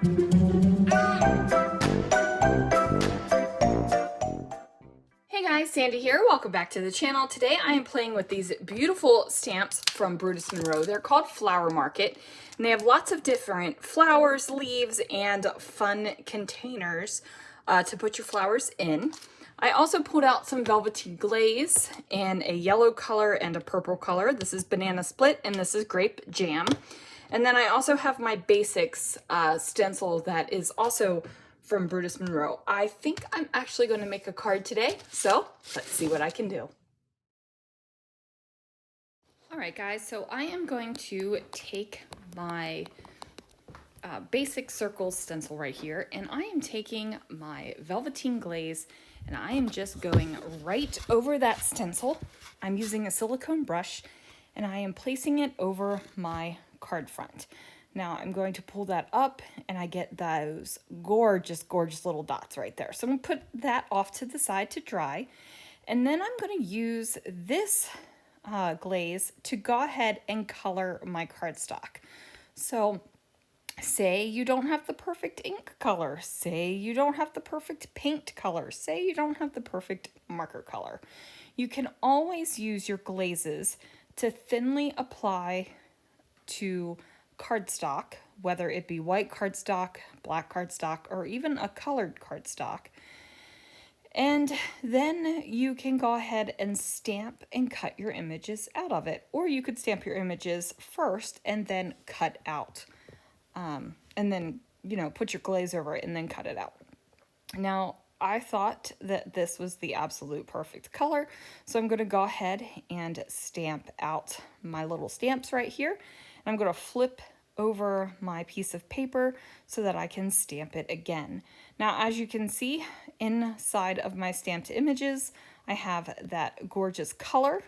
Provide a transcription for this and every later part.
Hey guys, Sandy here. Welcome back to the channel. Today I am playing with these beautiful stamps from Brutus Monroe. They're called Flower Market, and they have lots of different flowers, leaves, and fun containers to put your flowers in. I also pulled out some Velveteen Glaze in a yellow color and a purple color. This is Banana Split, and this is Grape Jam. And then I also have my Basics stencil that is also from Brutus Monroe. I think I'm actually going to make a card today, so let's see what I can do. All right, guys, so I am going to take my basic circle stencil right here, and I am taking my Velveteen Glaze, and I am just going right over that stencil. I'm using a silicone brush, and I am placing it over my card front. Now I'm going to pull that up, and I get those gorgeous, gorgeous little dots right there. So I'm going to put that off to the side to dry, and then I'm going to use this glaze to go ahead and color my cardstock. So say you don't have the perfect ink color, say you don't have the perfect paint color, say you don't have the perfect marker color. You can always use your glazes to thinly apply to cardstock, whether it be white cardstock, black cardstock, or even a colored cardstock. And then you can go ahead and stamp and cut your images out of it. Or you could stamp your images first and then cut out. And then, you know, put your glaze over it and then cut it out. Now, I thought that this was the absolute perfect color, so I'm going to go ahead and stamp out my little stamps right here. And I'm going to flip over my piece of paper so that I can stamp it again. Now, as you can see, inside of my stamped images, I have that gorgeous color.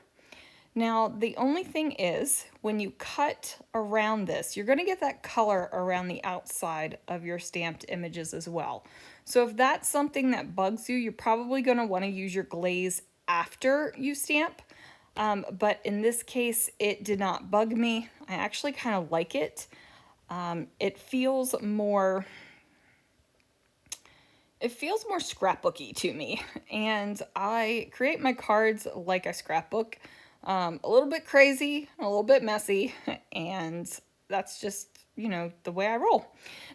Now, the only thing is, when you cut around this, you're going to get that color around the outside of your stamped images as well. So if that's something that bugs you, you're probably going to want to use your glaze after you stamp. But in this case, it did not bug me. I actually kind of like it. It feels more scrapbooky to me. And I create my cards like a scrapbook. A little bit crazy, a little bit messy, and that's just, you know, the way I roll.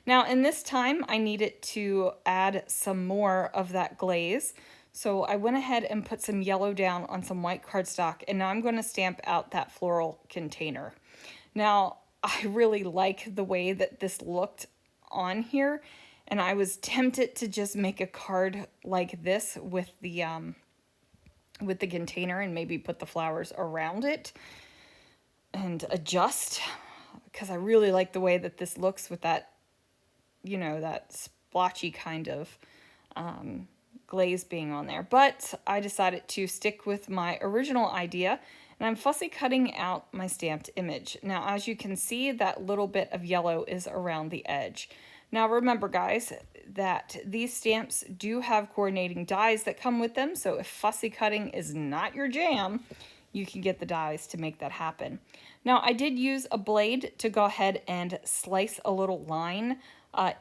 Now, in this time, I needed to add some more of that glaze. So I went ahead and put some yellow down on some white cardstock, and now I'm going to stamp out that floral container. Now, I really like the way that this looked on here, and I was tempted to just make a card like this with the container and maybe put the flowers around it and adjust, because I really like the way that this looks with that, you know, that splotchy kind of glaze being on there. But I decided to stick with my original idea, and I'm fussy cutting out my stamped image. Now, as you can see, that little bit of yellow is around the edge. Now, remember, guys, that these stamps do have coordinating dies that come with them, so if fussy cutting is not your jam, you can get the dies to make that happen. Now, I did use a blade to go ahead and slice a little line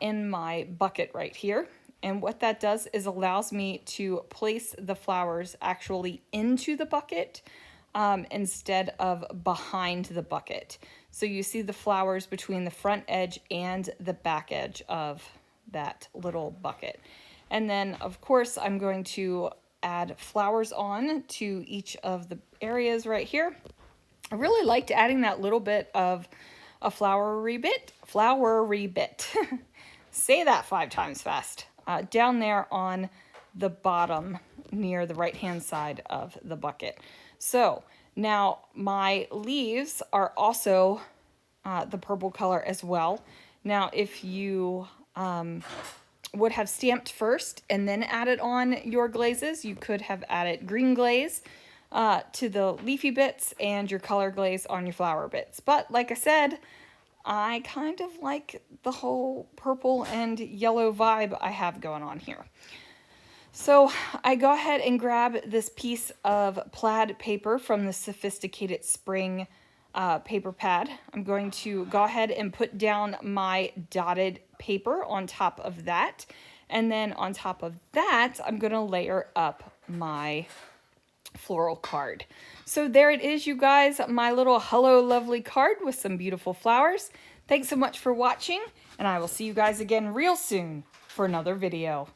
in my bucket right here, and what that does is allows me to place the flowers actually into the bucket instead of behind the bucket. So you see the flowers between the front edge and the back edge of that little bucket. And then, of course, I'm going to add flowers on to each of the areas right here. I really liked adding that little bit of a flowery bit. Say that 5 times fast. Down there on the bottom near the right-hand side of the bucket. So now my leaves are also the purple color as well. Now, if you would have stamped first and then added on your glazes, you could have added green glaze to the leafy bits and your color glaze on your flower bits. But like I said, I kind of like the whole purple and yellow vibe I have going on here. So I go ahead and grab this piece of plaid paper from the Sophisticated Spring paper pad. I'm going to go ahead and put down my dotted paper on top of that. And then on top of that, I'm gonna layer up my floral card. So there it is, you guys, my little Hello Lovely card with some beautiful flowers. Thanks so much for watching, and I will see you guys again real soon for another video.